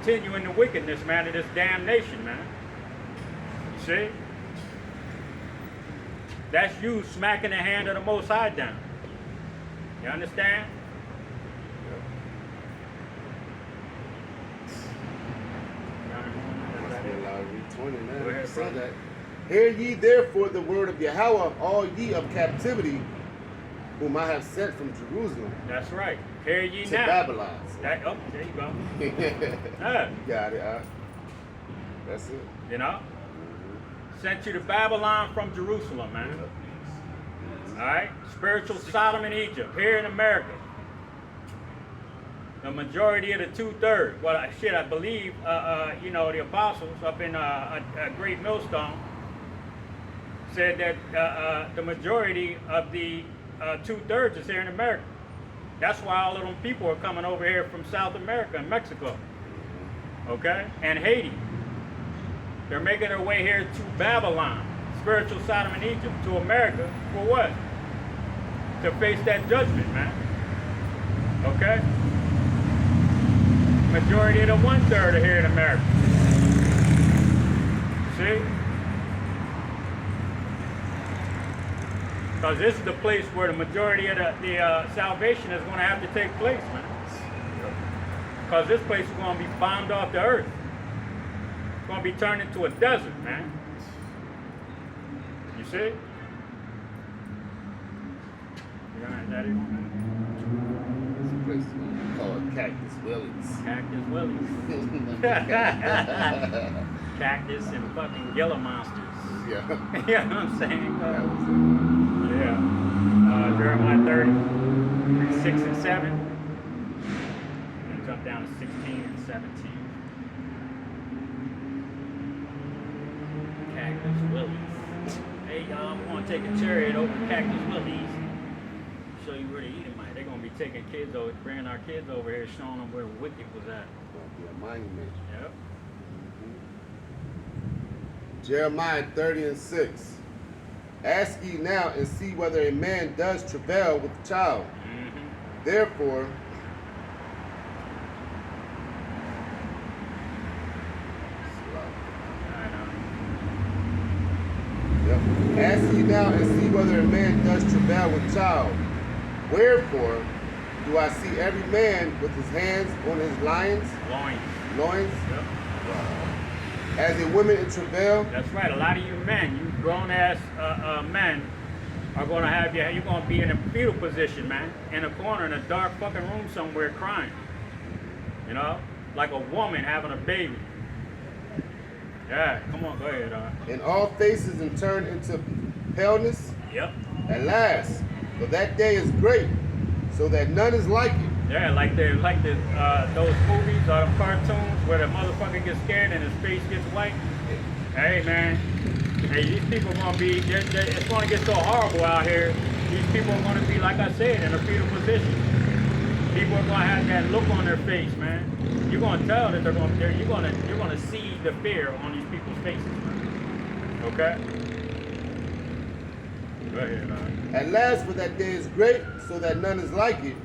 continue in the wickedness, man, of this damn nation, man. You see? That's you smacking the hand of the Most High down. You understand? Hear ye therefore the word of Yahweh, all ye of captivity, whom I have sent from Jerusalem. That's right. Hear ye to now. Babylon. That, oh, there you go. Got it. That's it. You know? Sent you to Babylon from Jerusalem, man. All right? Spiritual Sodom in Egypt, here in America. The majority of the 2/3. Well, shit, I believe, you know, the apostles up in a Great Millstone said that the majority of the 2/3 is here in America. That's why all of them people are coming over here from South America and Mexico. Okay? And Haiti. They're making their way here to Babylon, spiritual Sodom and Egypt, to America, for what? To face that judgment, man. Okay? Majority of the 1/3 are here in America. See? Because this is the place where the majority of the salvation is going to have to take place, man. Because this place is going to be bombed off the earth. It's going to be turned into a desert, man. You see? You got that in? It's a place called Cactus Willie's. Cactus Willie's. Cactus and fucking Gila monsters. Yeah. You know what I'm saying? That was it. Yeah. Jeremiah 30, 6 and 7. And jump down to 16 and 17. Cactus Willie's. Hey, y'all, we're going to take a chariot over to Cactus Willie's. Show you where the eating might. They're going to be taking kids over, bringing our kids over here, showing them where Wicked was at. It's going to be a monument. Yep. Jeremiah 30 and 6. Ask ye now and see whether a man does travail with a child. Therefore, ask ye now and see whether a man does travail with child. Wherefore do I see every man with his hands on his loins? Loins? Yep. As a woman in travail? That's right. A lot of you men, you grown-ass men, are going to have you're going to be in a fetal position, man, in a corner in a dark fucking room somewhere crying. You know? Like a woman having a baby. Yeah, come on, go ahead. And all faces and turned into paleness? Yep. At last, for that day is great, so that none is like it. Yeah, like those movies or the cartoons where the motherfucker gets scared and his face gets white. Hey, man. Hey, these people are going to be, it's going to get so horrible out here. These people are going to be, like I said, in a fetal position. People are going to have that look on their face, man. You're going to tell that you're going to see the fear on these people's faces, man. Okay? Go ahead, At last, for that day is great, so that none is like it.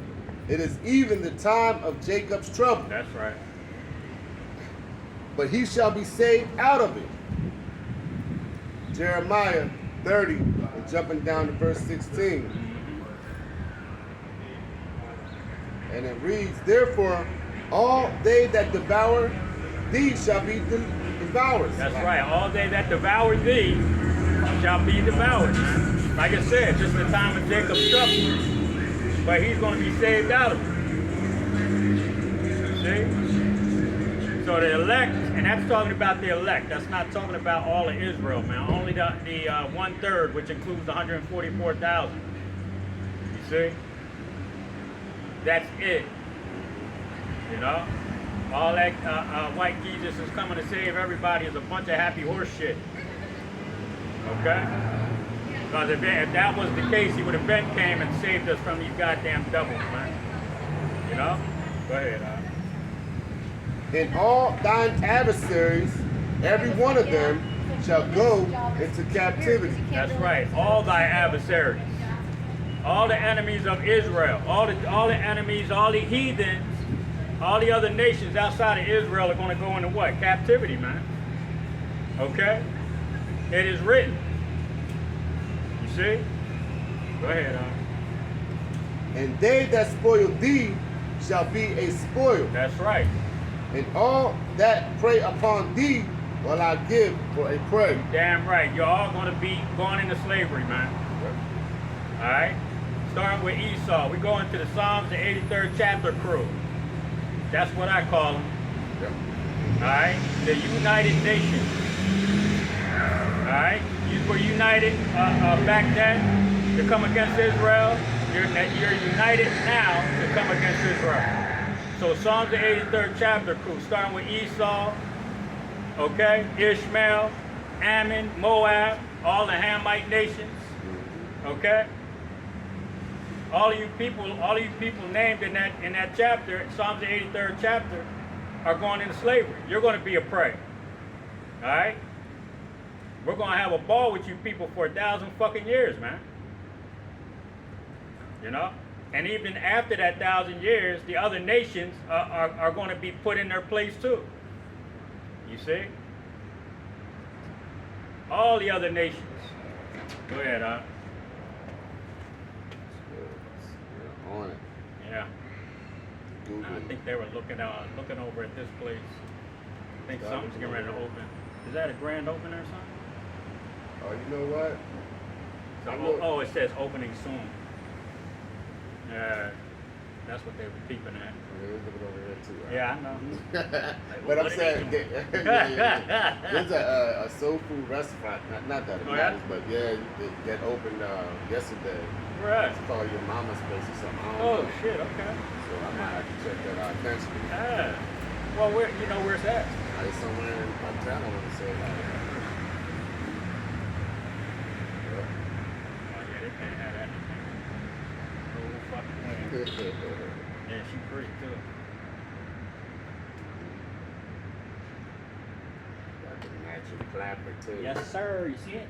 It is even the time of Jacob's trouble. That's right. But he shall be saved out of it. Jeremiah 30, and jumping down to verse 16. And it reads, therefore, all they that devour thee shall be devoured. That's right. All they that devour thee shall be devoured. Like I said, this is the time of Jacob's trouble. But he's going to be saved out of it. See? So the elect, and that's talking about the elect. That's not talking about all of Israel, man. Only the 1/3, which includes the 144,000. You see? That's it. You know? All that white Jesus is coming to save everybody is a bunch of happy horse shit. Okay? Because if that was the case, he would have been came and saved us from these goddamn devils, man. You know? Go ahead, And all thine adversaries, every one of them, shall go into captivity. That's right. All thy adversaries. All the enemies of Israel. All the enemies, all the heathens All the other nations outside of Israel are going to go into what? Captivity, man. Okay? It is written. You see? Go ahead, And they that spoil thee shall be a spoil. That's right. And all that prey upon thee will I give for a prey. Damn right. You're all going to be going into slavery, man. All right? Starting with Esau. We go into the Psalms, the 83rd chapter crew. That's what I call them. Yep. All right? The United Nations. All right? You were united back then to come against Israel. You're united now to come against Israel. So Psalms the 83rd chapter crew, starting with Esau, okay, Ishmael, Ammon, Moab, all the Hamite nations, okay. All of you people named in that chapter, Psalms the 83rd chapter, are going into slavery. You're going to be a prey. All right? We're going to have a ball with you people for 1,000 fucking years, man. You know? And even after that 1,000 years, the other nations are going to be put in their place too. You see? All the other nations. Go ahead, On it. Yeah. I think they were looking over at this place. I think something's getting ready to open. Is that a grand opening or something? Oh, you know what? So, it says opening soon. Yeah, that's what they were peeping at. Yeah, we're looking over here too. Right? Yeah, I know. But I'm saying, there's a soul food restaurant. Not that it matters, but yeah, it get opened yesterday. Right. It's called Your Mama's Place or something. I don't Oh know. shit. Okay. So I might have to check that out eventually. Ah. Well, where's that? It's somewhere in uptown. I want to say. Oh yeah, they can't have that. No fucking way. Yeah, she pretty too. Got the matching clapper too. Yes, sir. You see it?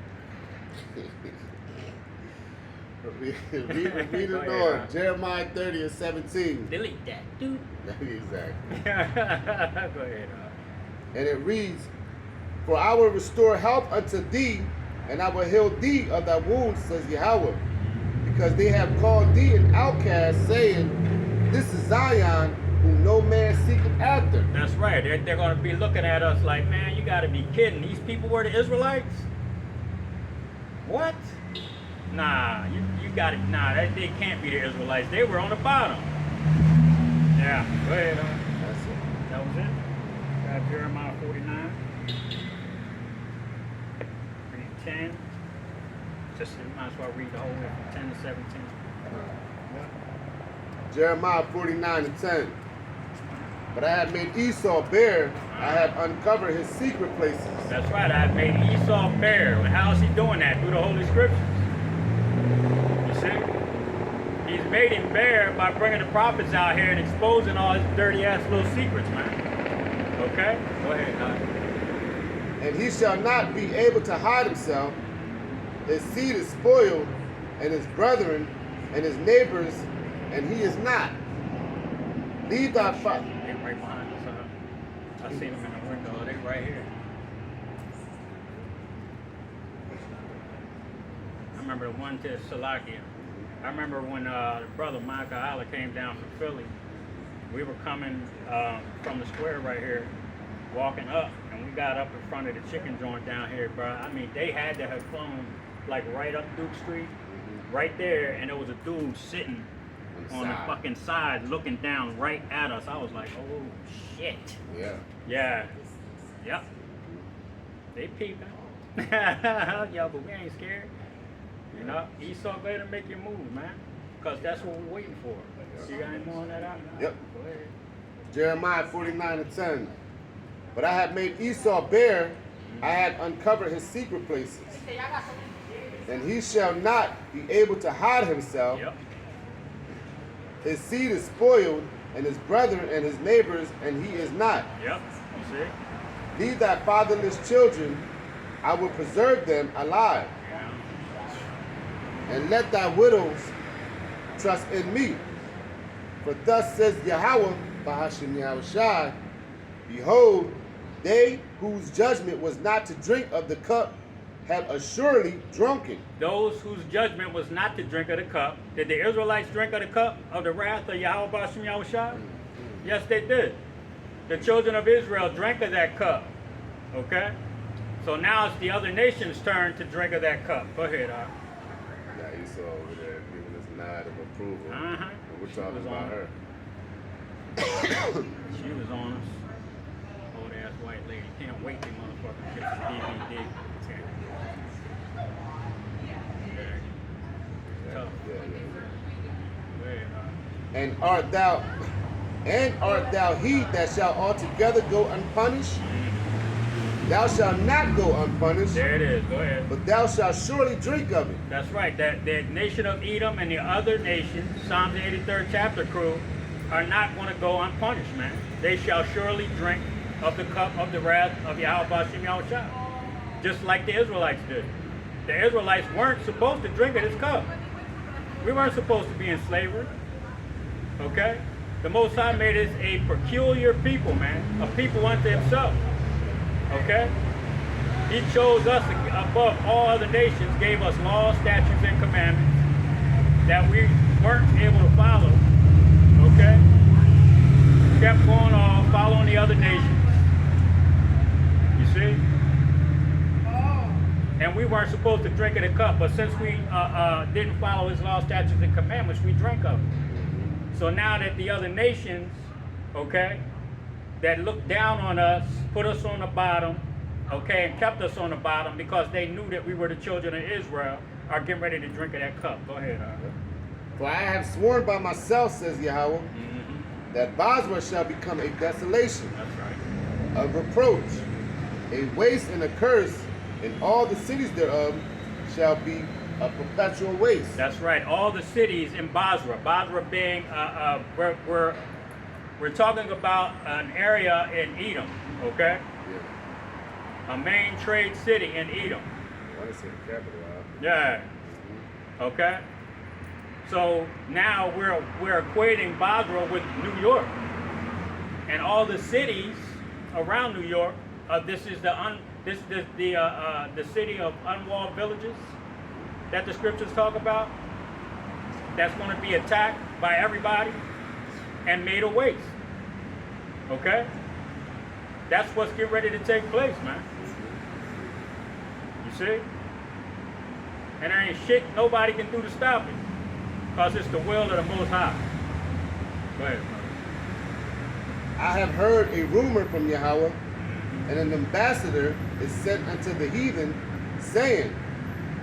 Read the Lord. Jeremiah 30 and 17. Delete that, dude. Exactly. Go ahead. And it reads, For I will restore health unto thee, and I will heal thee of thy wounds, says Yahweh. Because they have called thee an outcast, saying, This is Zion, whom no man seeketh after. That's right. They're going to be looking at us like, man, you got to be kidding. These people were the Israelites? What? Nah, you got it. Nah, they can't be the Israelites. They were on the bottom. Yeah, go ahead. That's it. That was it. Got Jeremiah 49. Read 10. Just you might as well read the whole way from 10 to 17. Jeremiah 49 and 10. But I have made Esau bare, I have uncovered his secret places. That's right, I have made Esau bare. How is he doing that? Through the Holy Scriptures. You see? He's made him bare by bringing the prophets out here and exposing all his dirty ass little secrets, man. Okay? Go ahead, Doc. And he shall not be able to hide himself. His seed is spoiled, and his brethren, and his neighbors, and he is not. Leave thy father. They right behind us. I seen them in the window. They right here. I remember one to Salakia. I remember when brother Michael Allah came down from Philly. We were coming from the square right here, walking up, and we got up in front of the chicken joint down here, bro. I mean, they had to have flown like right up Duke Street, right there, and there was a dude sitting on the fucking side looking down right at us. I was like, oh shit. Yeah. Yeah. Yep. They peeping. Yo, but we ain't scared. You know, Esau better make your move, man. Because that's what we're waiting for. You got any more on that out? Yep. Go ahead. Jeremiah 49 and 10. But I have made Esau bare, I have uncovered his secret places. And he shall not be able to hide himself. Yep. His seed is spoiled, and his brethren and his neighbors, and he is not. Yep. You see? Leave thy fatherless children, I will preserve them alive. And let thy widows trust in me. For thus says Yahweh, Bahashim Yahushai, behold, they whose judgment was not to drink of the cup have assuredly drunken. Those whose judgment was not to drink of the cup. Did the Israelites drink of the cup of the wrath of Yahweh Bashim Yahushai? Yes, they did. The children of Israel drank of that cup. Okay? So now it's the other nations' turn to drink of that cup. Go ahead, Ar. Yeah, Esau over there giving us a nod of approval. Uh-huh. And we're talking about her. She was on us. Old ass white lady. Can't wait till motherfucker gets the DVD. Tough. Go ahead, Ar. And art thou he that shall altogether go unpunished? Thou shalt not go unpunished, There it is. Go ahead. but thou shalt surely drink of it. That's right. That the nation of Edom and the other nations, Psalms 83rd chapter crew, are not going to go unpunished, man. They shall surely drink of the cup of the wrath of Yahweh Bashim Yahushua. Just like the Israelites did. The Israelites weren't supposed to drink of this cup. We weren't supposed to be in slavery. Okay? The Most High made us a peculiar people, man. A people unto himself. Okay? He chose us above all other nations, gave us laws, statutes, and commandments that we weren't able to follow. Okay? Kept going on, following the other nations. You see? And we weren't supposed to drink of the cup, but since we didn't follow his laws, statutes, and commandments, we drank of it. So now that the other nations, okay, that looked down on us, put us on the bottom, okay, and kept us on the bottom because they knew that we were the children of Israel, are getting ready to drink of that cup. Go ahead, Arthur. For I have sworn by myself, says Yahweh, that Basra shall become a desolation, That's right. a reproach, a waste and a curse, and all the cities thereof shall be a perpetual waste. That's right. All the cities in Basra, Basra being, we're talking about an area in Edom, okay? Yeah. A main trade city in Edom. I want to say the capital. Yeah. Okay. So now we're equating Basra with New York, and all the cities around New York. This is the city of unwalled villages that the scriptures talk about. That's going to be attacked by everybody and made a waste. Okay. That's what's getting ready to take place, man. You see? And there ain't shit nobody can do to stop it. Because it's the will of the Most High. Go ahead, brother. I have heard a rumor from Yahweh, and an ambassador is sent unto the heathen, saying,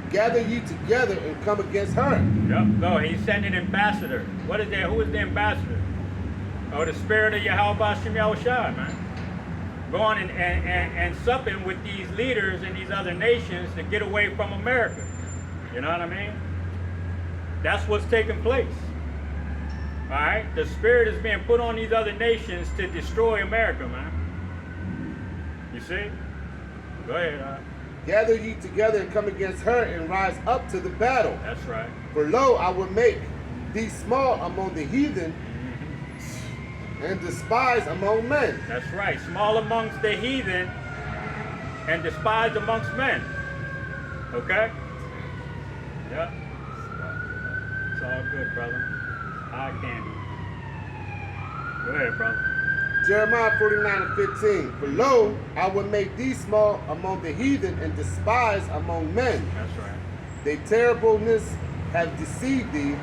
gather ye together and come against her. Yep, go. He's sending an ambassador. What is that? Who is the ambassador? Oh, the spirit of Yahweh Bashim Yahushua, man. Going and supping with these leaders in these other nations to get away from America. You know what I mean? That's what's taking place. All right? The spirit is being put on these other nations to destroy America, man. You see? Go ahead. Gather ye together and come against her and rise up to the battle. That's right. For lo, I will make thee small among the heathen and despised among men. That's right. Small amongst the heathen and despised amongst men. Okay? Yep. It's all good, brother. Eye candy. Go ahead, brother. Jeremiah 49 and 15. For lo, I will make thee small among the heathen and despised among men. That's right. Their terribleness have deceived thee,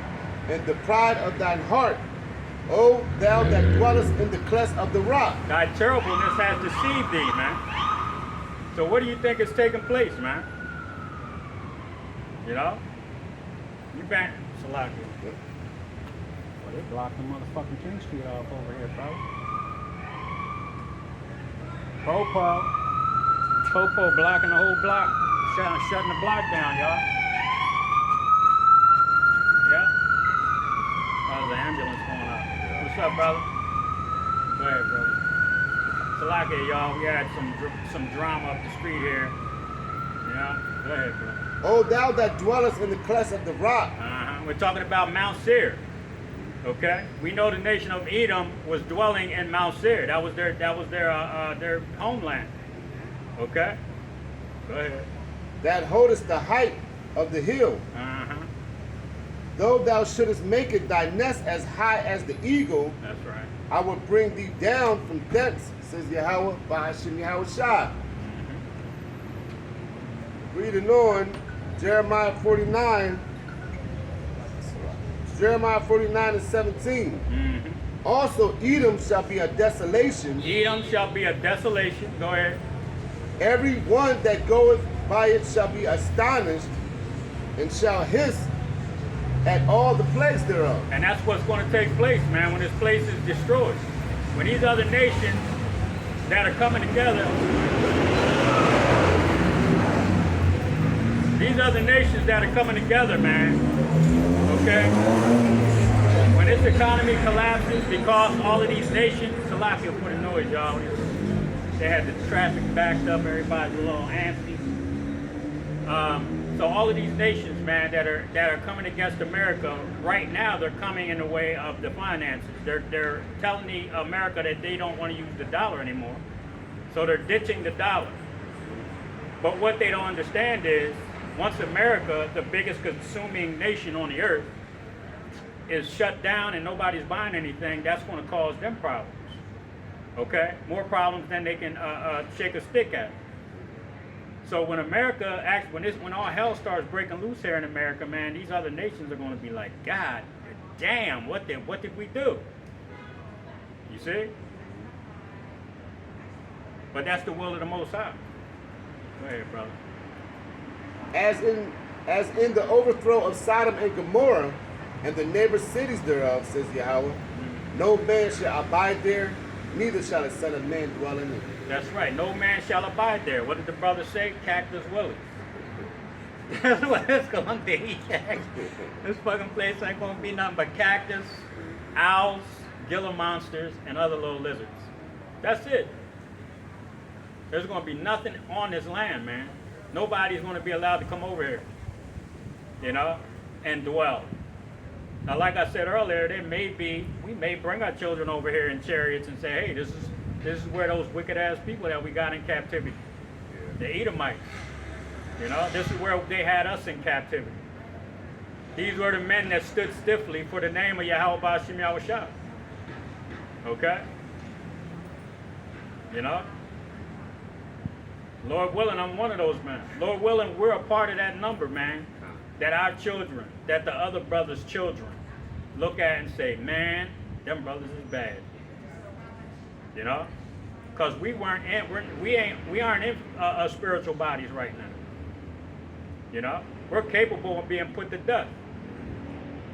and the pride of thine heart, O thou that dwellest in the cleft of the rock. Thy terribleness has deceived thee, man. So what do you think is taking place, man? You know? You back, Salaki. Well, they blocked the motherfucking King Street off over here, bro. Popo blocking the whole block, shutting the block down, y'all. Yep. Oh, there's an ambulance going up. What's up, brother? Go ahead, brother. Salaki, y'all. We had some drama up the street here. Yeah. Go ahead, brother. O thou that dwellest in the cleft of the rock. We're talking about Mount Seir. Okay, we know the nation of Edom was dwelling in Mount Seir. That was their homeland. Okay, go ahead. That holdest the height of the hill. Uh-huh. Though thou shouldest make it thy nest as high as the eagle, That's right. I will bring thee down from thence, says Yahweh, by Hashem Yahweh Shah. Reading on, Jeremiah 49 and 17. Also, Edom shall be a desolation. Edom shall be a desolation. Go ahead. Every one that goeth by it shall be astonished, and shall hiss at all the plagues thereof. And that's what's going to take place, man, when this place is destroyed. When these other nations that are coming together, man, okay? When this economy collapses because all of these nations, Salakia put a noise, y'all. They had the traffic backed up, everybody's a little antsy. So all of these nations, man, that are coming against America right now, they're coming in the way of the finances. They're telling America that they don't want to use the dollar anymore, so they're ditching the dollar. But what they don't understand is, once America, the biggest consuming nation on the earth, is shut down and nobody's buying anything, that's going to cause them problems. Okay, more problems than they can shake a stick at. So when America acts, when all hell starts breaking loose here in America, man, these other nations are going to be like, God damn, what did we do? You see? But that's the will of the Most High. Go ahead, brother. As in the overthrow of Sodom and Gomorrah, and the neighbor cities thereof, says Yahweh, no man shall abide there, neither shall the Son of Man dwell in it. That's right. No man shall abide there. What did the brother say? Cactus Willie. That's what it's going to be. This fucking place ain't going to be nothing but cactus, owls, Gila monsters, and other little lizards. That's it. There's going to be nothing on this land, man. Nobody's going to be allowed to come over here, you know, and dwell. Now, like I said earlier, we may bring our children over here in chariots and say, hey, this is where those wicked ass people that we got in captivity, the Edomites, you know, this is where they had us in captivity. These were the men that stood stiffly for the name of Yahweh Ba'ashem Yahweh Shah. Okay? You know? Lord willing, I'm one of those men. Lord willing, we're a part of that number, man. That our children, that the other brothers' children look at and say, man, them brothers is bad. You know? Because we aren't in spiritual bodies right now. You know? We're capable of being put to death.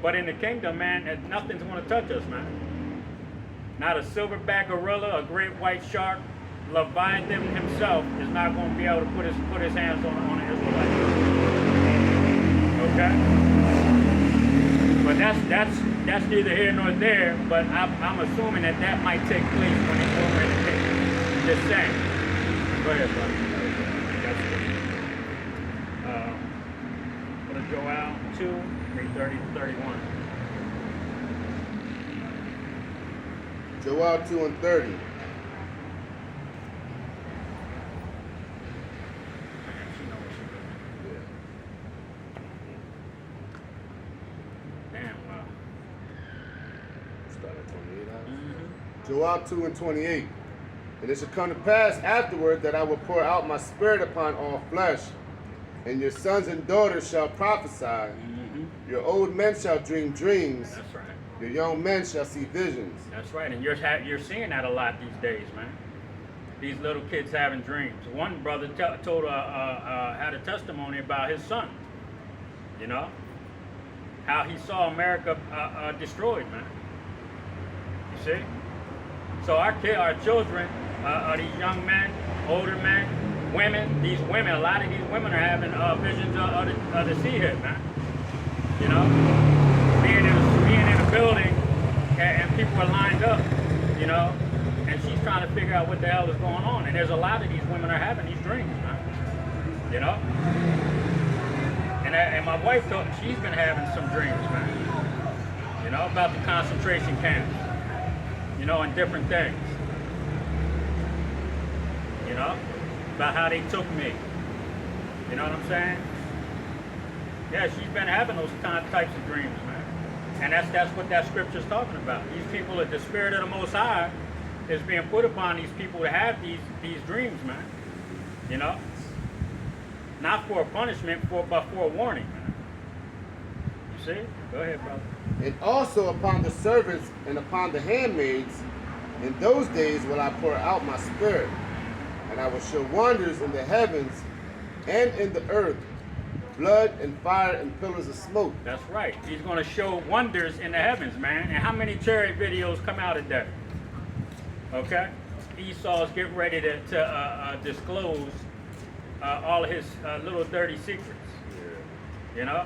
But in the kingdom, man, nothing's going to touch us, man. Not a silverback gorilla, a great white shark, Leviathan himself is not going to be able to put his hands on an Israelite. Okay? But that's neither here nor there, but I'm assuming that might take place when it's over in the kingdom. Just saying. Go ahead, brother. What is Joel 2, 3:30 to 31? Joel 2 and 30. Joel 2 and 28. And it shall come to pass afterward that I will pour out my spirit upon all flesh, and your sons and daughters shall prophesy. Your old men shall dream dreams. That's right. Your young men shall see visions. That's right, and you're seeing that a lot these days, man. These little kids having dreams. One brother had a testimony about his son. You know, how he saw America destroyed, man. You see? So our children, these young men, older men, women, a lot of these women are having visions of the sea head, man. You know, being in a building and people are lined up, you know, and she's trying to figure out what the hell is going on. And there's a lot of these women are having these dreams, man. You know? And my wife she's been having some dreams, man. You know, about the concentration camps. You know, and different things. You know, about how they took me. You know what I'm saying? Yeah, she's been having those types of dreams, man. And that's what that scripture's talking about. These people, the spirit of the Most High is being put upon these people to have these dreams, man. You know? Not for a punishment, but for a warning, man. You see? Go ahead, brother. And also upon the servants and upon the handmaids, in those days will I pour out my spirit, and I will show wonders in the heavens and in the earth, blood and fire and pillars of smoke. That's right. He's going to show wonders in the heavens, man. And how many chariot videos come out of that? Okay? Esau's getting ready to disclose all of his little dirty secrets. You know?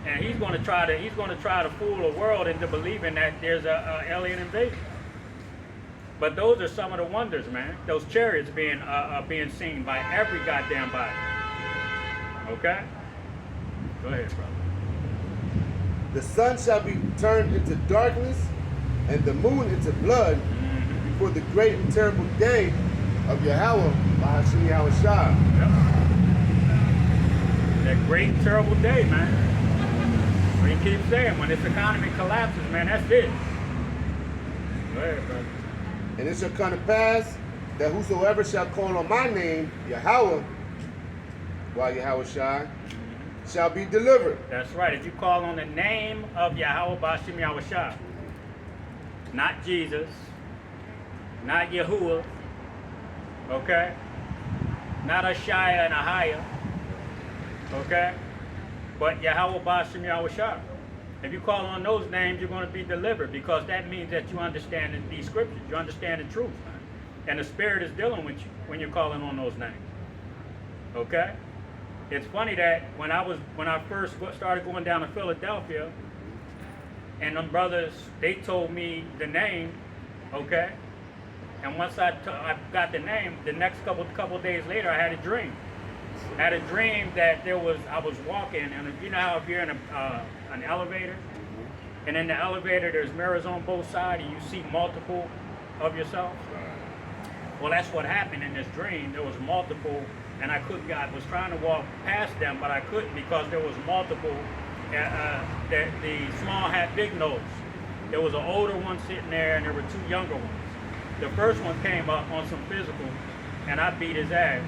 And he's going to try to fool the world into believing that there's a alien invasion. But those are some of the wonders, man. Those chariots being seen by every goddamn body. Okay? Go ahead, brother. The sun shall be turned into darkness, and the moon into blood, before the great and terrible day of Yahweh, Bahashim Yahushua. Yep. That great and terrible day, man. We keep saying, when this economy collapses, man, that's it. Go ahead, brother. And it shall come to pass that whosoever shall call on my name, Yahweh, while Yahweh shall be delivered. That's right. If you call on the name of Yahweh Bashim Yahushua, not Jesus, not Yahuwah, okay? Not Ashaya and Ahaya, okay? But Yahweh Bashim Yahushua. If you call on those names, you're going to be delivered, because that means that you understand these scriptures. You understand the truth, man. And the Spirit is dealing with you when you're calling on those names. Okay? It's funny that when I first started going down to Philadelphia, and them brothers, they told me the name, okay? And once I got the name, the next couple days later, I had a dream. I had a dream that I was walking, and you know how if you're in an elevator, and in the elevator there's mirrors on both sides, and you see multiple of yourself? Well, that's what happened in this dream. There was multiple, and I was trying to walk past them, but I couldn't, because there was multiple. The small had big nose. There was an older one sitting there, and there were two younger ones. The first one came up on some physical, and I beat his ass.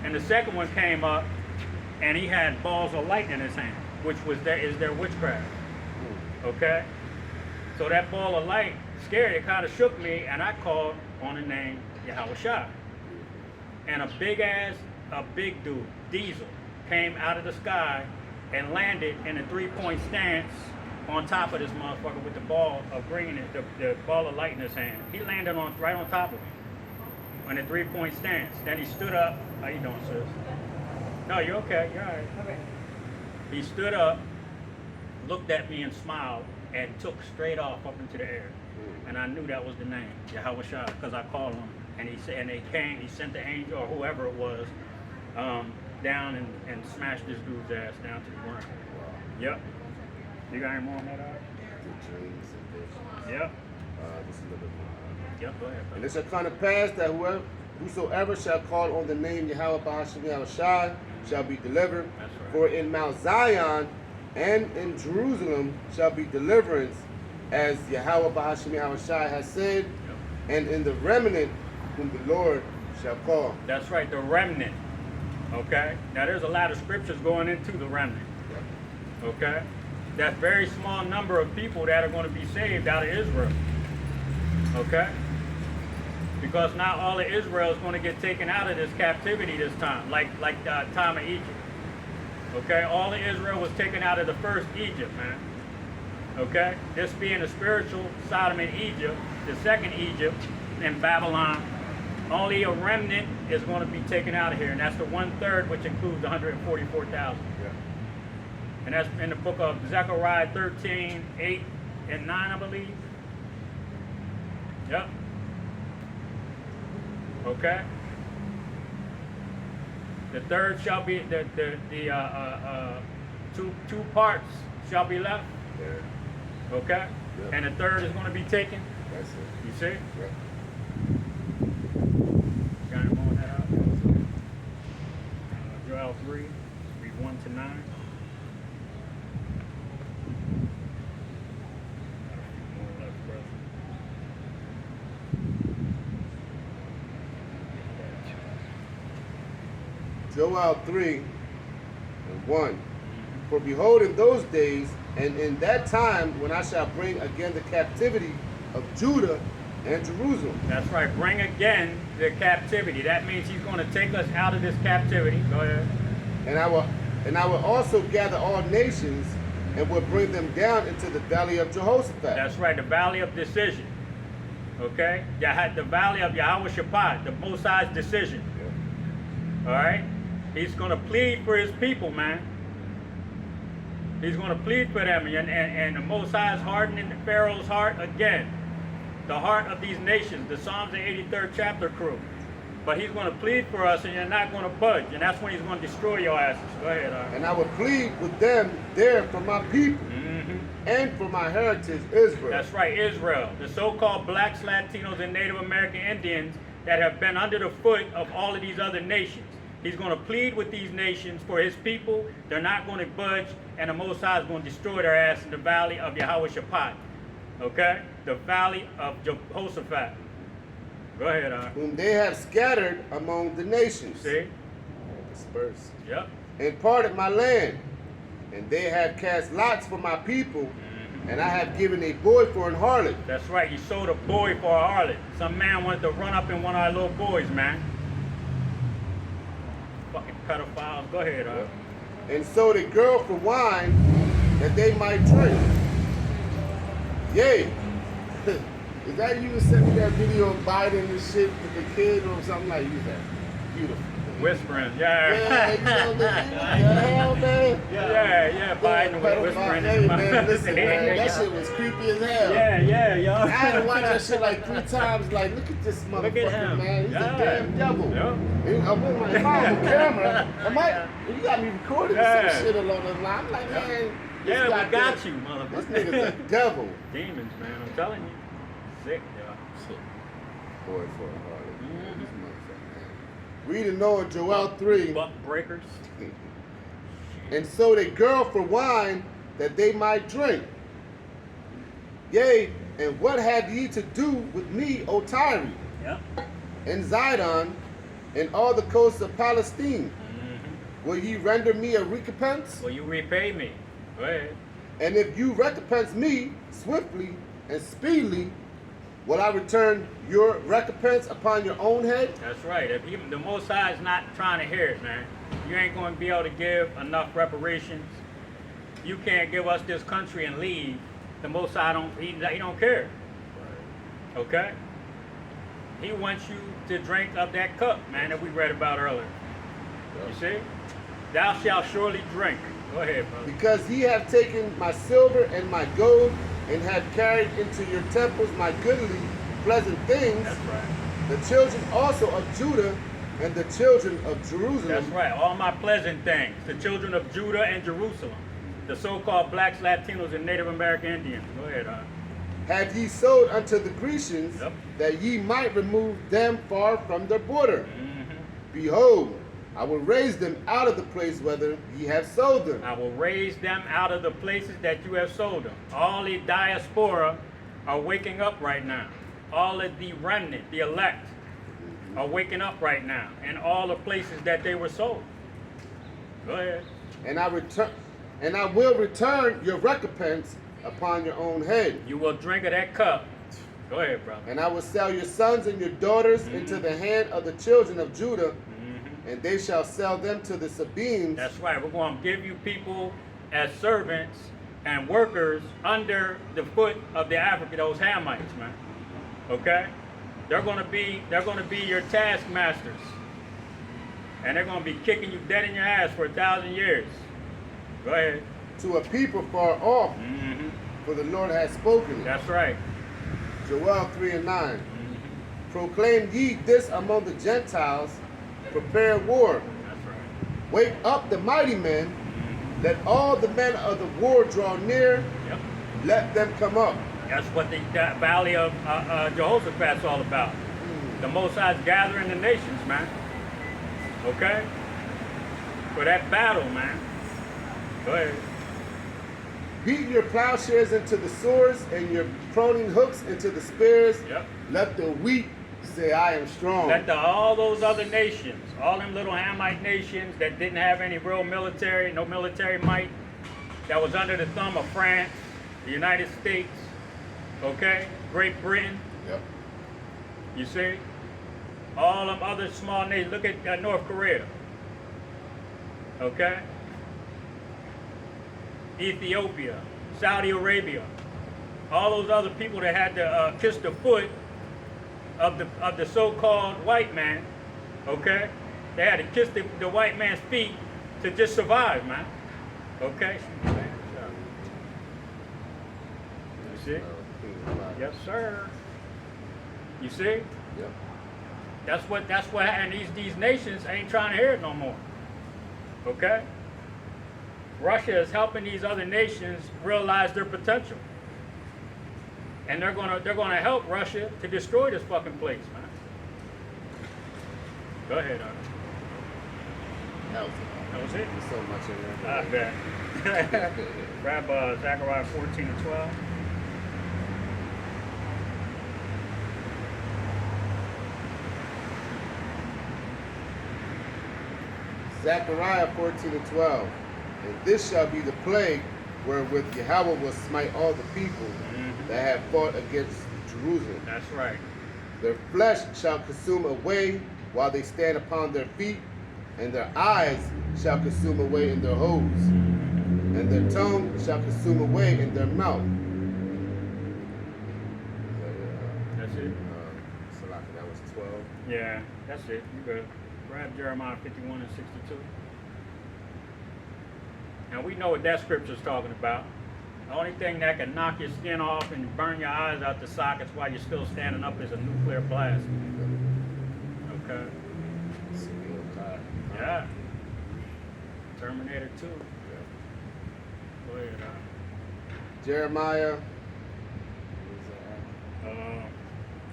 And the second one came up, and he had balls of light in his hand, which is their witchcraft. Okay? So that ball of light scared, it kind of shook me, and I called on the name Yahushua. And a big dude, Diesel, came out of the sky and landed in a three-point stance on top of this motherfucker with the ball of green, the ball of light in his hand. He landed right on top of me in a three-point stance. Then he stood up. How you doing, sis? No, you're okay. You're all right. Okay. He stood up, looked at me and smiled, and took straight off up into the air. And I knew that was the name, Yahushua, because I called him. And he sent the angel, or whoever it was, down and smashed this dude's ass down to the ground. Yep. You got any more on that, Art? The dreams and visions. Yep. Just a little bit more. Yep, go ahead, And brother. it shall come to pass that whosoever shall call on the name Yahweh Bahashim Yahushua shall be delivered. That's right. For in Mount Zion and in Jerusalem shall be deliverance, as Yahweh Bahashim Yahushua has said, and in the remnant whom the Lord shall call. That's right, the remnant. Okay? Now there's a lot of scriptures going into the remnant. Okay? That very small number of people that are going to be saved out of Israel. Okay? Because not all of Israel is going to get taken out of this captivity this time, like the time of Egypt. Okay? All of Israel was taken out of the first Egypt, man. Okay? This being the spiritual Sodom and Egypt, the second Egypt in Babylon, only a remnant is going to be taken out of here, and that's the 1/3, which includes 144,000. Yeah. And that's in the book of Zechariah 13, 8 and 9, I believe. Yep. Okay. The third shall be two parts shall be left. Yeah. Okay? Yep. And a third is going to be taken. That's it. You see? Right. Got him on that out. Joel 3, read 1 to 9. Got a few more left, brother. Joel 3 and 1. For behold, in those days, and in that time, when I shall bring again the captivity of Judah and Jerusalem. That's right. Bring again the captivity. That means he's going to take us out of this captivity. Go ahead. And I will also gather all nations and will bring them down into the valley of Jehoshaphat. That's right. The valley of decision. Okay? The valley of Yahweh Shabbat, the Most High's decision. Yeah. All right? He's going to plead for his people, man. He's going to plead for them. And the Most High is hardening the Pharaoh's heart again. The heart of these nations, the Psalms, the 83rd chapter crew. But he's going to plead for us, and you're not going to budge. And that's when he's going to destroy your asses. Go ahead, Art. And I will plead with them there for my people and for my heritage, Israel. That's right, Israel. The so-called blacks, Latinos, and Native American Indians that have been under the foot of all of these other nations. He's going to plead with these nations for his people. They're not going to budge, and the Most High is going to destroy their ass in the valley of Yahweh Shabbat. Okay? The valley of Jehoshaphat. Go ahead, Art. Whom they have scattered among the nations. See? Dispersed. Yep. And parted my land. And they have cast lots for my people. And I have given a boy for an harlot. That's right. You sold a boy for a harlot. Some man wanted to run up in one of our little boys, man. Fucking pedophiles. Go ahead, Art. And sold a girl for wine that they might drink. Yea. Is that you who sent me that video of Biden and shit with the kid or something like that? Beautiful. Whispering, Yeah, you know, the hell, man. Yeah, Biden was whispering. Hey, man, listen, man, that shit was creepy as hell. Yeah, yo. I had to watch that shit like 3 times. Like, look at this motherfucker, Look at him. man. He's Yeah. a damn devil. Yep. I'm with my phone camera. You got me recording Yeah. some shit along the line. I'm like, man. this Yeah, we goddamn- got you, This motherfucker. nigga's a devil. Demons, man. I'm telling you. Sick, yo. Shit. Boy, for a harlot. This motherfucker. Read and know in Joel 3. Buck breakers. And sold a girl for wine that they might drink. Yea, and what have ye to do with me, O Tyre, Yep. and Zidon, and all the coasts of Palestine? Will ye render me a recompense? Well, you repay me. Go ahead. And if you recompense me swiftly and speedily, will I return your recompense upon your own head? That's right. If the Most High is not trying to hear it, man, you ain't going to be able to give enough reparations. You can't give us this country and leave. The Most High he don't care. Okay? He wants you to drink of that cup, man, that we read about earlier. You see? Thou shalt surely drink. Go ahead, brother. Because ye have taken my silver and my gold, and have carried into your temples my goodly, pleasant things, That's right. the children also of Judah and the children of Jerusalem. That's right. All my pleasant things. The children of Judah and Jerusalem. The so-called blacks, Latinos, and Native American Indians. Go ahead, Have ye sold unto the Grecians, Yep. that ye might remove them far from their border. Behold, I will raise them out of the place whither ye have sold them. I will raise them out of the places that you have sold them. All the diaspora are waking up right now. All of the remnant, the elect, are waking up right now in all the places that they were sold. Go ahead. And I will return your recompense upon your own head. You will drink of that cup. Go ahead, brother. And I will sell your sons and your daughters into the hand of the children of Judah, and they shall sell them to the Sabeans. That's right. We're going to give you people as servants and workers under the foot of the African, those Hamites, man. Okay? They're going to be your taskmasters. And they're going to be kicking you dead in your ass for 1,000 years. Go ahead. To a people far off, for the Lord has spoken. That's right. Joel 3 and 9. Proclaim ye this among the Gentiles, prepare war. That's right. Wake up the mighty men, Let all the men of the war draw near. Yep. Let them come up. That's what the Valley of Jehoshaphat's all about. The Most High's gathering the nations, man. Okay? For that battle, man. Go ahead. Beat your plowshares into the swords and your proning hooks into the spears. Yep. Let the weak say, I am strong. Let all those other nations, all them little Hamite nations that didn't have any real military, no military might, that was under the thumb of France, the United States, okay, Great Britain, Yep. you see? All them other small nations. Look at North Korea, okay? Ethiopia, Saudi Arabia, all those other people that had to kiss the foot of the so-called white man, okay? They had to kiss the white man's feet to just survive, man. Okay? You see? Yes, sir. You see? Yep. That's what, and these nations ain't trying to hear it no more. Okay? Russia is helping these other nations realize their potential. And they're gonna help Russia to destroy this fucking place, man. Go ahead, Arnold. That was it? There's so much in there. I bet. Grab Zechariah 14 and 12. Zechariah 14 and 12. And this shall be the plague wherewith Yahweh will smite all the people that have fought against Jerusalem. That's right. Their flesh shall consume away while they stand upon their feet, and their eyes shall consume away in their holes, and their tongue shall consume away in their mouth. That's it. Salaki, that was 12. Yeah, that's it. You good. Grab Jeremiah 51 and 62. Now we know what that scripture is talking about. The only thing that can knock your skin off and burn your eyes out the sockets while you're still standing up is a nuclear blast. Okay. Yeah. Terminator 2. Go ahead. Jeremiah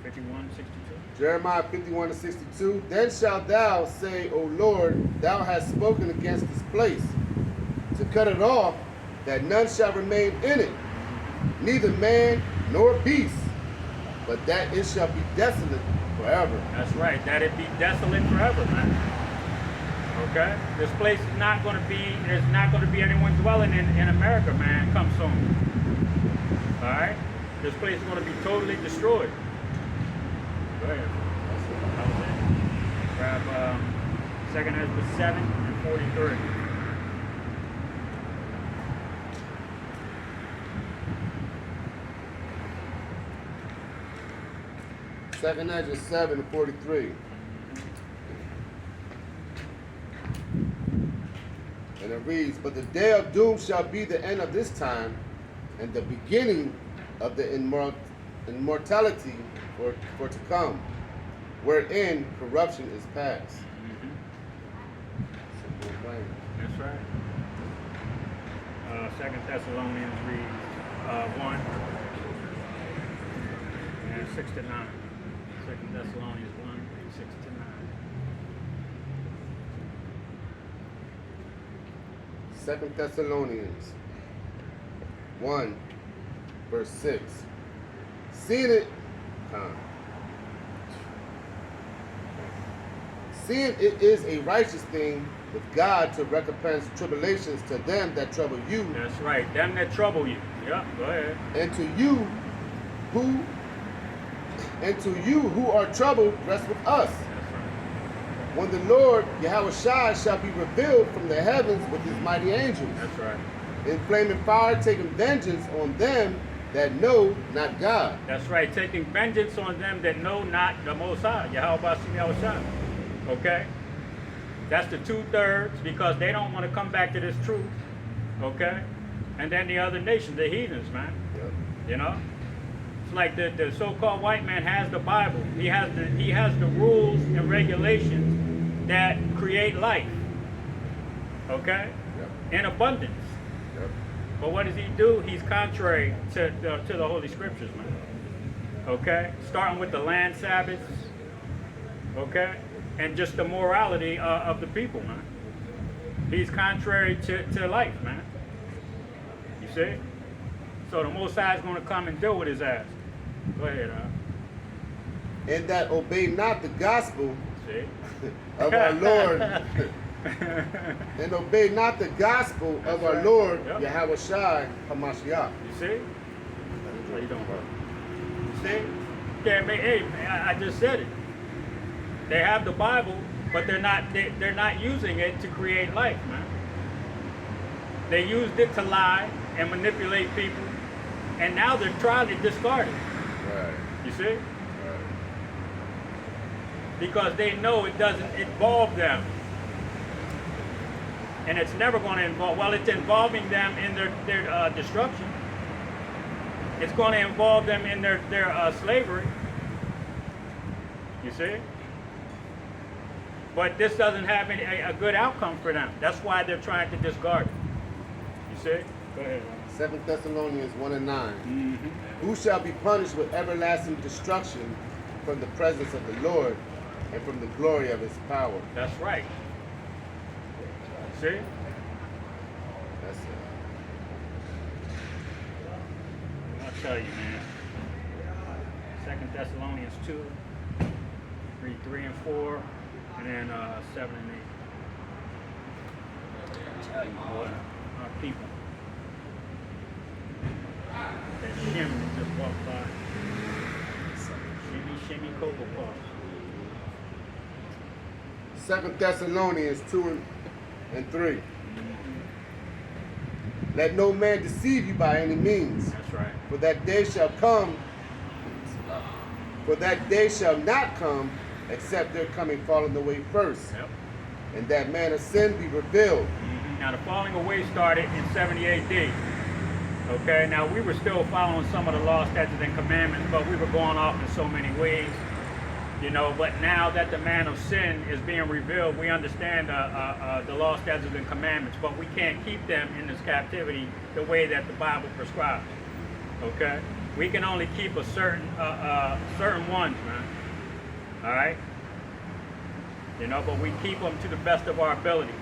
51, 62. Jeremiah 51 and 62. Then shalt thou say, O Lord, thou hast spoken against this place, to cut it off, that none shall remain in it, neither man nor beast, but that it shall be desolate forever. That's right. That it be desolate forever, man. Okay? This place is not going to be, there's not going to be anyone dwelling in America, man, come soon. All right? This place is going to be totally destroyed. Go ahead. That was it. Grab 2nd Ezra 7 and 43. Second Ezra 7 and 43. And it reads, But the day of doom shall be the end of this time, and the beginning of the immortality for to come, wherein corruption is past. That's right. 2 Thessalonians reads 1 and 6 to 9. 2 Thessalonians 1, 6 to 9. 2 Thessalonians 1, verse 6. Seeing it is a righteous thing with God to recompense tribulations to them that trouble you. That's right. Them that trouble you. Yeah, go ahead. And to you who are troubled, rest with us. That's right. When the Lord Yahweh Shai shall be revealed from the heavens with his mighty angels, That's right. in flaming fire, taking vengeance on them that know not God. That's right. Taking vengeance on them that know not the Most High. Yahweh Shai. Okay? That's the 2/3 because they don't want to come back to this truth. Okay? And then the other nations, the heathens, man. Yep. You know? It's like the so-called white man has the Bible. He has the rules and regulations that create life. Okay? Yep. in abundance. Yep. But what does he do? He's contrary to the Holy Scriptures, man. Okay? Starting with the land Sabbaths, okay? And just the morality of the people, man. He's contrary to life, man. You see? So the Most High is going to come and deal with his ass. Go ahead, And that obey not the gospel See? of our Lord, and obey not the gospel of our right. Lord, Yep. Yahweh Shai HaMashiach. You see? How you doing, bro? You see? Can't make, hey, man, I just said it. They have the Bible, but they're not using it to create life, man. They used it to lie and manipulate people, and now they're trying to discard it. Right. You see? Right. Because they know it doesn't involve them. And it's never going to involve, well, it's involving them in their destruction. It's going to involve them in their slavery. You see? But this doesn't have a good outcome for them. That's why they're trying to discard it. You see? Go ahead. 2 Thessalonians 1 and 9. Mm-hmm. Who shall be punished with everlasting destruction from the presence of the Lord and from the glory of his power? That's right. See? That's it. I'll tell you, man. 2 Thessalonians 2, read 3 and 4, and then 7 and 8. I'll tell you what, our people. That shimmy that just walked by. Shimmy, shimmy, cocoa puffs. 2 Thessalonians 2 and 3. Let no man deceive you by any means. That's right. For that day shall come, for that day shall not come, except their coming falling away first, Yep. and that man of sin be revealed. Now the falling away started in 70 AD. Okay, now we were still following some of the law, statutes, and commandments, but we were going off in so many ways. You know, but now that the man of sin is being revealed, we understand the law, statutes, and commandments, but we can't keep them in this captivity the way that the Bible prescribes. Okay, we can only keep a certain ones, man. All right, you know, but we keep them to the best of our ability.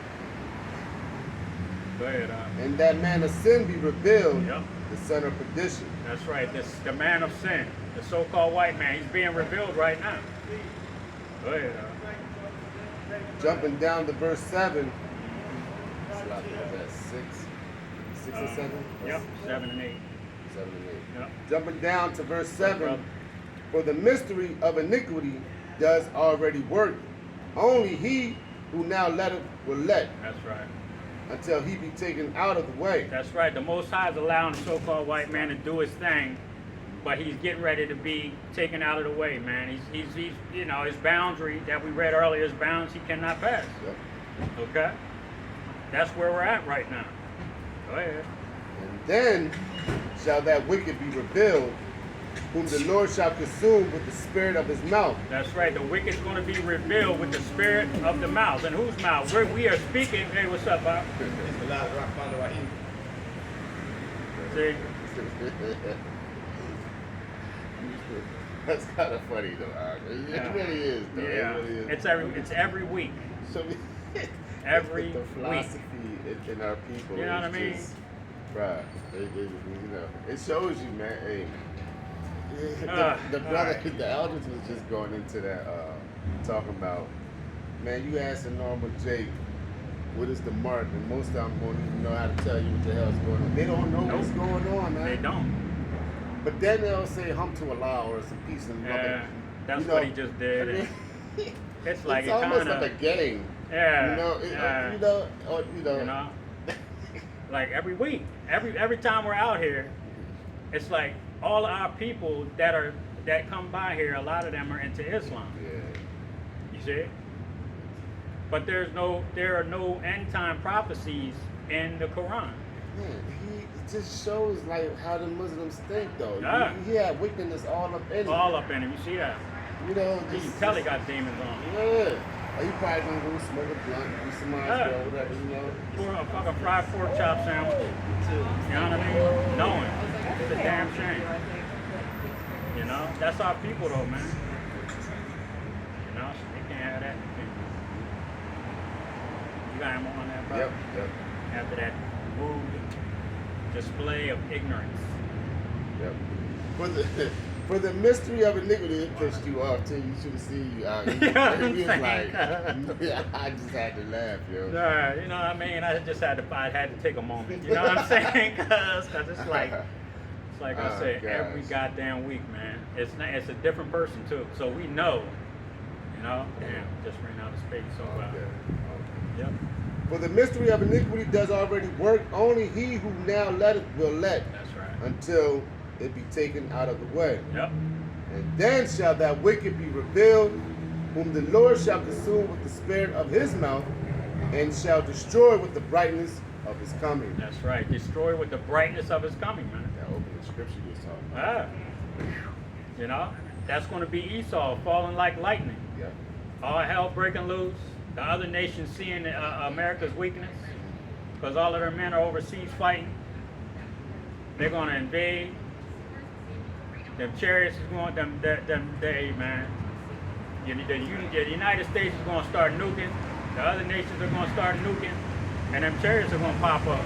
Go ahead. And that man of sin be revealed, Yep. the son of perdition. That's right. The man of sin, the so-called white man, he's being revealed right now. Go ahead. Jumping down to verse 7. It's like, what is that, 6 and 7? Yep, 7 and 8. 7 and 8. Yep. Jumping down to verse Yes, 7. brother. For the mystery of iniquity does already work. Only he who now letteth will let, That's right. until he be taken out of the way. That's right. The Most High is allowing the so-called white man to do his thing, but he's getting ready to be taken out of the way, man. He's you know, his boundary that we read earlier, his bounds he cannot pass. Yep. Okay? That's where we're at right now. Go ahead. And then shall that wicked be revealed, whom the Lord shall consume with the spirit of his mouth. That's right. The wicked's going to be revealed with the spirit of the mouth. And whose mouth? We are speaking. Hey, what's up, Bob? See? That's kind of funny though. It really is though. Yeah. It really is. It's every week. So Every the week. philosophy in our people. You know what I is mean? just, right. You know, it shows you, man. Hey, the brother, right. the elders was just going into that, talking about, man, you asking normal Jake, what is the mark? And most of them won't even know how to tell you what the hell's going on. They don't know what's Nope. going on, man. They don't. But then they'll say hum to Allah or some peace and love. Yeah, that's You know, what he just did. I mean, It's like it's it almost kind of, like a game. yeah, You know, yeah. you know, or, You know, like every week, every time we're out here, it's like all our people that come by here, a lot of them are into Islam. Yeah. You see? But there are no end time prophecies in the Quran. Man, it just shows like how the Muslims think though. Yeah. He had wickedness all up in him. All up in him. You see that? You know, You just, can tell he got demons on him. yeah. He probably gonna go smoke a blunt, do some eyes, Yeah. or whatever, you know. For a fucking fried pork chop sandwich. You know what I mean? Knowing. It's a damn shame. You know? That's our people though, man. You know? They can't have that. You got him on that, bro? Yep. After that rude display of ignorance. Yep. For the mystery of iniquity, it pissed you off too. You should have seen you out. He was like, yeah, I just had to laugh, yo. You know what I mean? I had to take a moment. You know what I'm saying? Cause it's like I say every goddamn week, man. It's a different person too. So we know, you know. Damn, just ran out of space. So yep. For the mystery of iniquity does already work. Only he who now letteth will let. That's right. Until it be taken out of the way. Yep. And then shall that wicked be revealed, whom the Lord shall consume with the spirit of his mouth, and shall destroy with the brightness of his coming. That's right. Destroy with the brightness of his coming, man. That opening scripture you was talking about. You know, that's going to be Esau falling like lightning. Yeah. All hell breaking loose. The other nations seeing America's weakness, because all of their men are overseas fighting. They're going to invade. Them chariots is going, man. The United States is going to start nuking. The other nations are going to start nuking. And them chariots are going to pop up.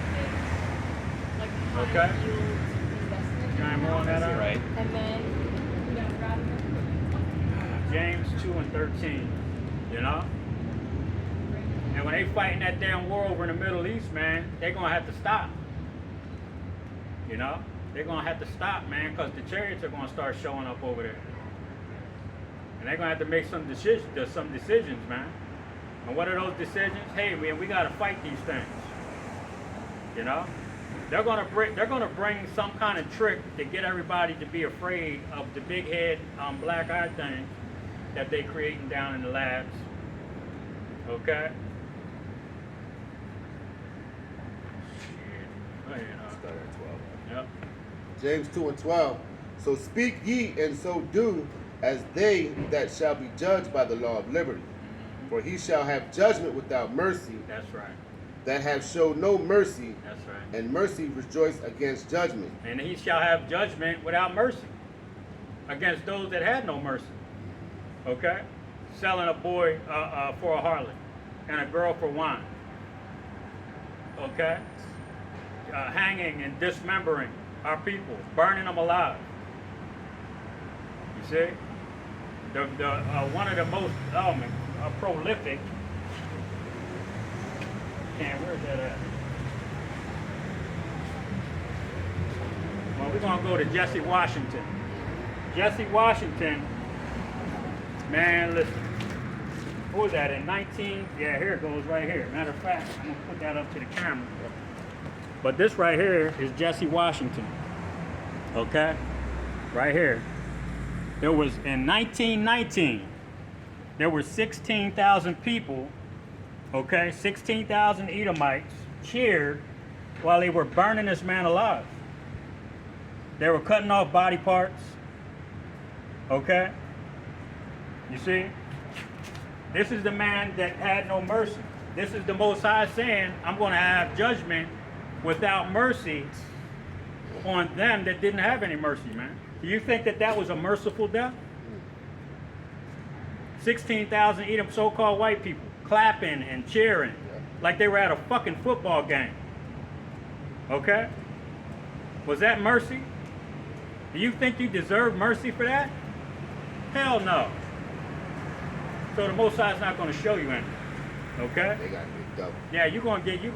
Okay? Time on that out? Right. And then, James 2 and 13. You know? And when they fighting that damn war over in the Middle East, man, they're going to have to stop. You know? They're going to have to stop, man, because the chariots are going to start showing up over there. And they're going to have to make some decisions, man. And what are those decisions? Hey, man, we got to fight these things. You know? They're going to bring some kind of trick to get everybody to be afraid of the big head, black eye thing that they're creating down in the labs. Okay? Shit. Go ahead, Start at 12. Yep. James 2 and 12. So speak ye and so do as they that shall be judged by the law of liberty. For he shall have judgment without mercy. That's right. That have showed no mercy. That's right. And mercy rejoice against judgment. And he shall have judgment without mercy against those that had no mercy. Okay? Selling a boy for a harlot and a girl for wine. Okay? Hanging and dismembering our people, burning them alive. You see? One of the most prolific. Where's that at? Well, we're gonna go to Jesse Washington. Jesse Washington, man, listen. Who was that in 19? Yeah, here it goes right here. Matter of fact, I'm gonna put that up to the camera. But this right here is Jesse Washington. Okay? Right here. There was, in 1919, there were 16,000 people, okay, 16,000 Edomites cheered while they were burning this man alive. They were cutting off body parts, okay? You see? This is the man that had no mercy. This is the Most High saying, I'm going to have judgment without mercy on them that didn't have any mercy, man. Do you think that that was a merciful death? 16,000 Edom so-called white people clapping and cheering like they were at a fucking football game. Okay? Was that mercy? Do you think you deserve mercy for that? Hell no. So the Most High is not going to show you anything. Okay? They got picked up. Yeah, you're gonna get beat,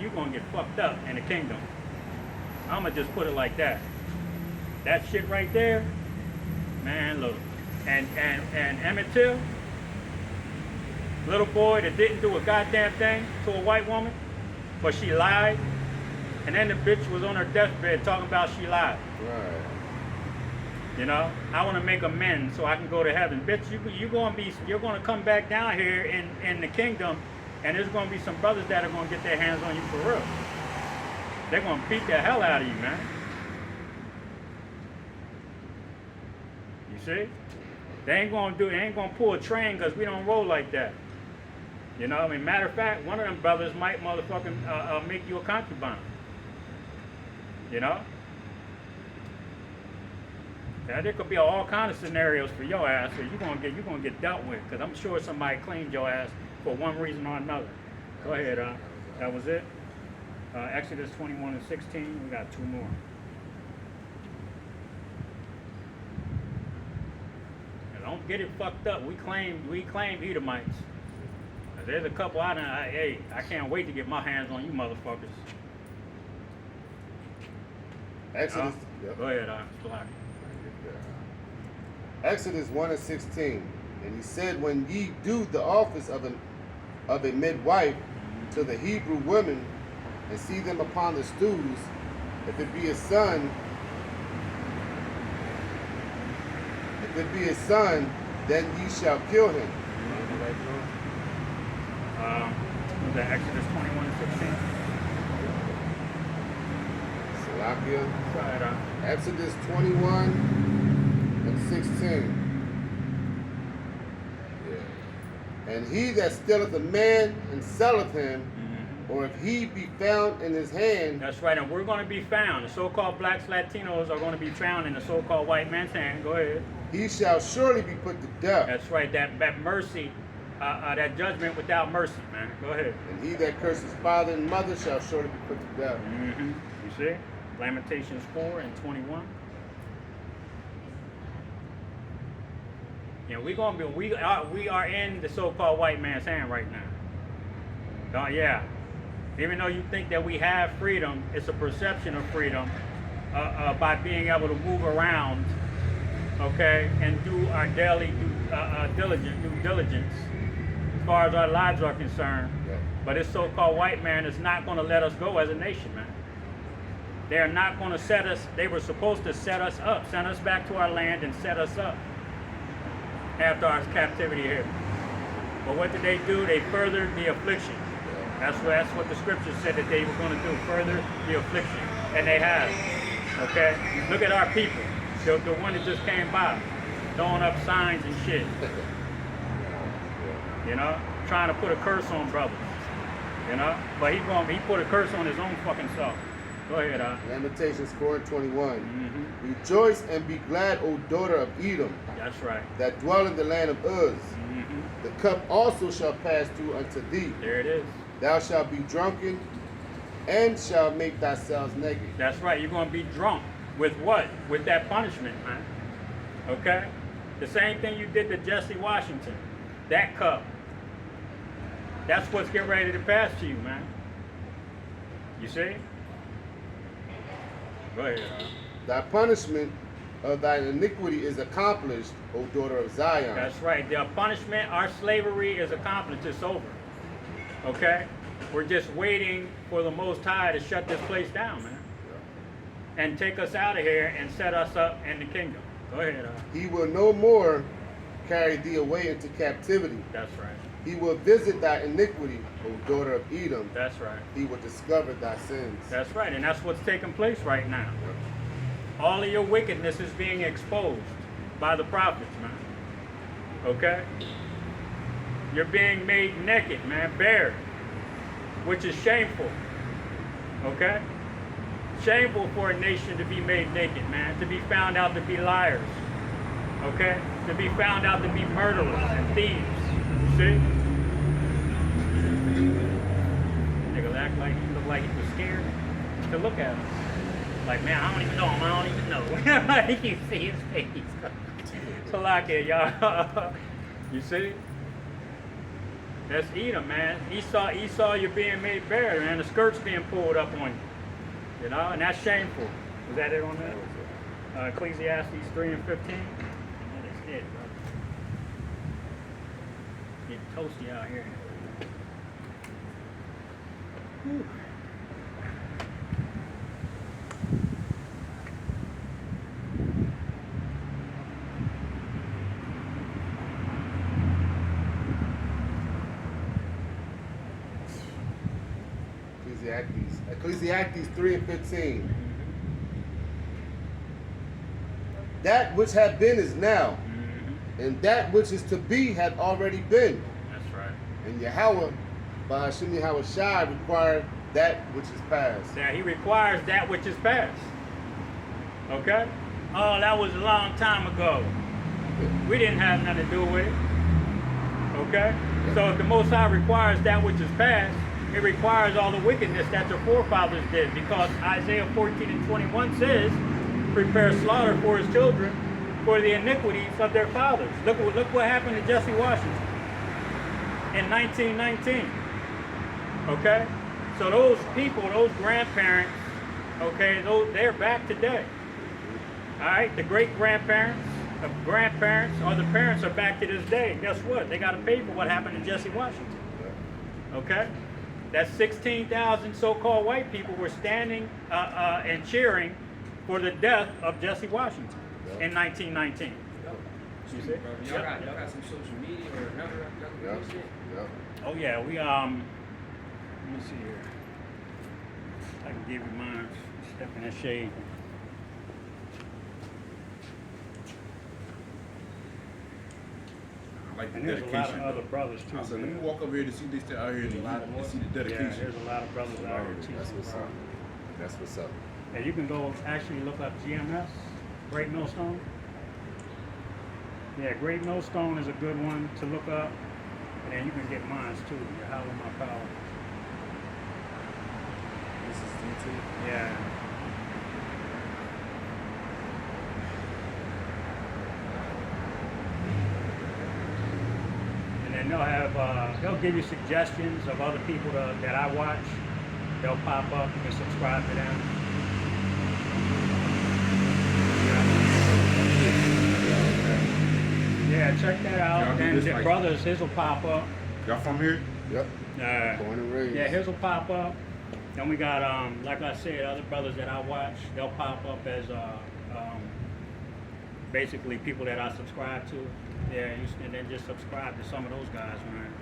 you're gonna get fucked up in the kingdom. I'ma just put it like that. That shit right there, man, look. And Emmett Till, little boy that didn't do a goddamn thing to a white woman, but she lied, and then the bitch was on her deathbed talking about she lied. Right. You know, I want to make amends so I can go to heaven. Bitch, you're gonna come back down here in the kingdom, and there's gonna be some brothers that are gonna get their hands on you for real. They're gonna beat the hell out of you, man. You see? They ain't gonna pull a train because we don't roll like that. You know, I mean, matter of fact, one of them brothers might motherfucking make you a concubine. You know? Yeah, there could be all kind of scenarios for your ass that you're gonna get dealt with, because I'm sure somebody claimed your ass for one reason or another. Go ahead, that was it. Exodus 21 and 16, we got two more. And don't get it fucked up. We claim Edomites. There's a couple I can't wait to get my hands on you motherfuckers. Exodus. Go ahead, Black. Exodus 1 and 16. And he said, when ye do the office of a midwife to the Hebrew women, and see them upon the stools, if it be a son, then ye shall kill him. Was that Exodus 21 and 16? Salakia. Right, Exodus 21 and 16. Yeah. And he that stealeth a man and selleth him, or if he be found in his hand. That's right, and we're going to be found. The so-called blacks, Latinos are going to be found in the so-called white man's hand. Go ahead. He shall surely be put to death. That's right, that mercy, that judgment without mercy, man. Go ahead. And he that curses father and mother shall surely be put to death. You see? Lamentations 4 and 21. You know, we are in the so-called white man's hand right now. Yeah. Even though you think that we have freedom, it's a perception of freedom by being able to move around, okay, and do our daily due diligence as far as our lives are concerned. Yeah. But this so-called white man is not going to let us go as a nation, man. They are not going to set us. They were supposed to set us up, send us back to our land and set us up after our captivity here. But what did they do? They furthered the affliction. That's what the scripture said that they were going to do, further the affliction. And they have. Okay? Look at our people. The one that just came by, throwing up signs and shit. You know? Trying to put a curse on brothers. You know? But he put a curse on his own fucking self. Go ahead, Lamentations 4 and 21. Rejoice and be glad, O daughter of Edom. That's right. That dwell in the land of Uz. The cup also shall pass through unto thee. There it is. Thou shalt be drunken, and shalt make thyself naked. That's right. You're going to be drunk. With what? With that punishment, man. Okay? The same thing you did to Jesse Washington. That cup. That's what's getting ready to pass to you, man. You see? Go ahead. Thy punishment of thy iniquity is accomplished, O daughter of Zion. That's right. The punishment, our slavery is accomplished. It's over. Okay? We're just waiting for the Most High to shut this place down, man. And take us out of here and set us up in the kingdom. Go ahead. He will no more carry thee away into captivity. That's right. He will visit thy iniquity, O daughter of Edom. That's right. He will discover thy sins. That's right. And that's what's taking place right now. All of your wickedness is being exposed by the prophets, man. Okay? You're being made naked, man, bare, which is shameful. Okay? Shameful for a nation to be made naked, man, to be found out to be liars. Okay? To be found out to be murderers and thieves. You see? Nigga act like he looked like he was scared to look at him. Like, man, I don't even know him. I don't even know. You see his face. So like it, y'all. You see? That's Edom, man. Esau, you're being made bare, man. The skirt's being pulled up on you. You know, and that's shameful. Was that it on that? Ecclesiastes 3 and 15. That is it, bro. Get toasty out here. Whew. Ecclesiastes 3 and 15. That which had been is now, and that which is to be had already been. That's right. And Yahweh, by Hashem Yahweh Shai, required that which is past. Now he requires that which is past. Okay? Oh, that was a long time ago. We didn't have nothing to do with it. Okay? So if the Most High requires that which is past, it requires all the wickedness that your forefathers did. Because Isaiah 14 and 21 says, prepare slaughter for his children for the iniquities of their fathers. Look what happened to Jesse Washington in 1919. Okay? So those people, those grandparents, okay, they're back today. All right? The great-grandparents, the grandparents, or the parents are back to this day. Guess what? They got to pay for what happened to Jesse Washington. Okay? That 16,000 so-called white people were standing and cheering for the death of Jesse Washington in 1919. You see? Y'all got some social media or another? Y'all can post it? Oh yeah, we let me see here. I can give you mine. Step in that shade. I like the And there's a lot dedication. of other brothers too. I said, let me walk over here to see this still out here and see the Yeah, dedication. there's a lot of brothers out here too. That's what's up. That's what's up. And you can go actually look up GMS, Great Millstone. Yeah, Great Millstone is a good one to look up. And then you can get mine too. Yahweh My Power. This is YouTube. Yeah. And then they'll give you suggestions of other people that I watch. They'll pop up. You can subscribe to them. Yeah, check that out. Y'all do And this the like- brothers, his will pop up. Y'all from here? Yep. Born and raised. Yeah, his will pop up. Then we got, like I said, other brothers that I watch. They'll pop up as basically people that I subscribe to. Yeah, and then just subscribe to some of those guys, man.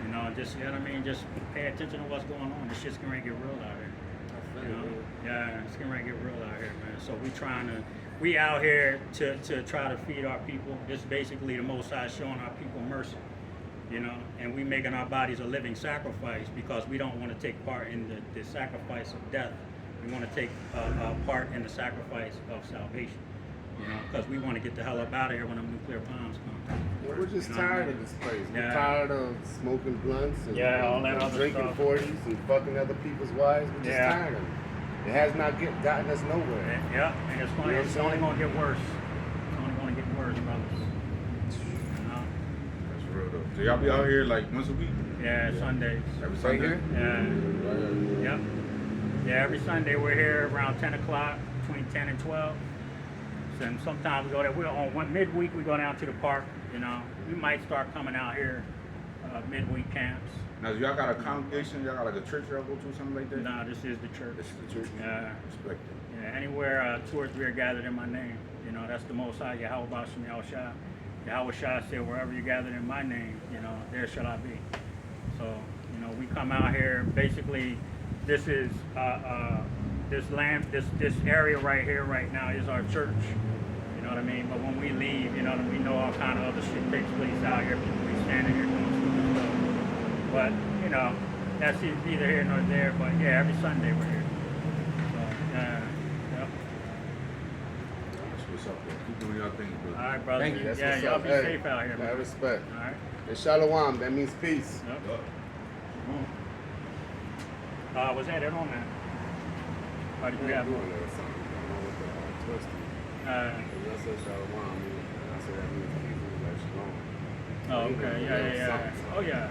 You know, just, you know what I mean? Just pay attention to what's going on. This shit's gonna get real out here. You know? Yeah, it's gonna get real out here, man. So we out here to try to feed our people. This basically the Most High showing our people mercy. You know, and we making our bodies a living sacrifice because we don't want to take part in the sacrifice of death. We want to take part in the sacrifice of salvation. You know, because we want to get the hell up out of here when the nuclear bombs come. Yeah, we're just You know what I tired mean? of this place. Yeah. We're tired of smoking blunts and, Yeah, all that and other drinking stuff. 40s and fucking other people's wives. We're just Yeah. tired of it. It has not gotten us nowhere. Yeah, and it's funny. You know what It's I'm only saying? going to get worse. It's only going to get worse, brothers. You know? That's real though. So y'all be out here like once a week? Yeah, Sundays. Every Right Sunday? here? Yeah. Yep. Yeah, every Sunday we're here around 10 o'clock, between 10 and 12. And sometimes we go there. We're on midweek. We go down to the park. You know, we might start coming out here midweek camps. Now, do y'all got a congregation? Y'all got like a church y'all go to or something like that? No, this is the church. This is the church? Yeah. Respect it. Yeah, anywhere 2 or 3 are gathered in my name. You know, that's the Most High, Yahweh Bashim Yahweh Shai. Yahweh Shai said, wherever you're gathered in my name, you know, there shall I be. So, you know, we come out here, basically, this is, this land, this area right here right now is our church. You know what I mean? But when we leave, you know, we know all kind of other shit takes place out here. People be standing here doing stupid stuff. But, you know, that's neither here nor there. But yeah, every Sunday we're here. So, yep. That's what's up, bro. Keep doing y'all thing, bro. All right, brother. Thank you. That's Yeah, what's y'all up. be Hey, safe out here, have man. respect. All right. And Shalom, that means peace. Yep. Was that it on that? Or did you have doing more? that or something. I don't know what the twist is. Uh, When I said Shalom, I said that means peace. Like Shalom. oh, okay. Yeah. Oh, yeah.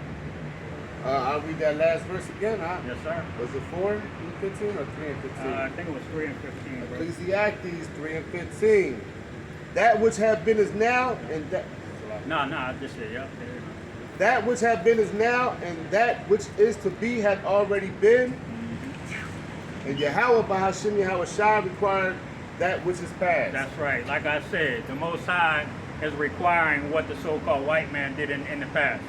I'll read that last verse again. Yes, sir. Was it 4 and 15 or 3 and 15? I think it was 3 and 15, bro. Ecclesiastes 3 and 15. That which have been is now, and that No, I just said, yep. There you go. that which have been is now, and that which is to be had already been. And Yahweh by Hashem Yahweh Shai required that which is past. That's right. Like I said, the Most High is requiring what the so-called white man did in the past.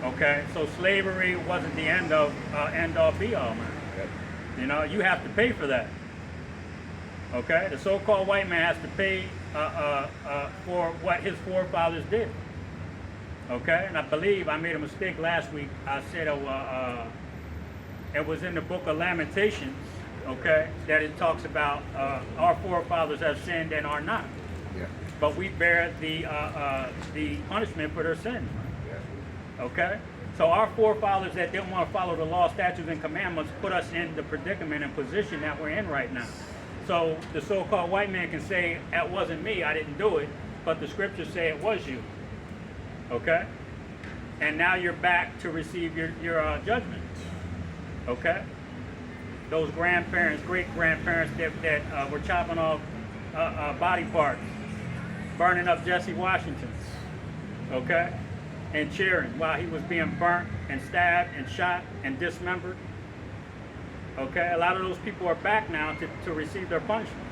Okay? So slavery wasn't the end all be all, man. Yep. You know, you have to pay for that. Okay? The so-called white man has to pay for what his forefathers did. Okay, and I believe I made a mistake last week. I said it was in the book of Lamentations, okay, that it talks about our forefathers have sinned and are not, Yeah. but we bear the punishment for their sins. Okay, so our forefathers that didn't want to follow the law, statutes, and commandments put us in the predicament and position that we're in right now. So the so-called white man can say, that wasn't me, I didn't do it, but the scriptures say it was you. Okay? And now you're back to receive your judgment. Okay? Those grandparents, great-grandparents that were chopping off body parts, burning up Jesse Washington's, okay? And cheering while he was being burnt and stabbed and shot and dismembered. Okay? A lot of those people are back now to receive their punishment.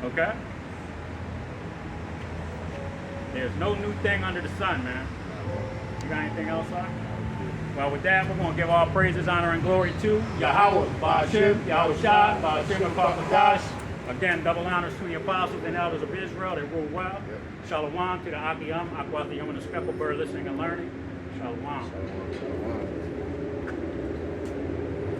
Okay? There's no new thing under the sun, man. You got anything else, sir? Well, with that, we're going to give all praises, honor, and glory to Yahweh, Ba'ashem, Yahweh Shah, Ba'ashem, and Pakadash. Again, double honors to the apostles and elders of Israel. They rule well. Shalom to the Akiyam, Akwatiyam, and the speckled bird listening and learning. Shalom.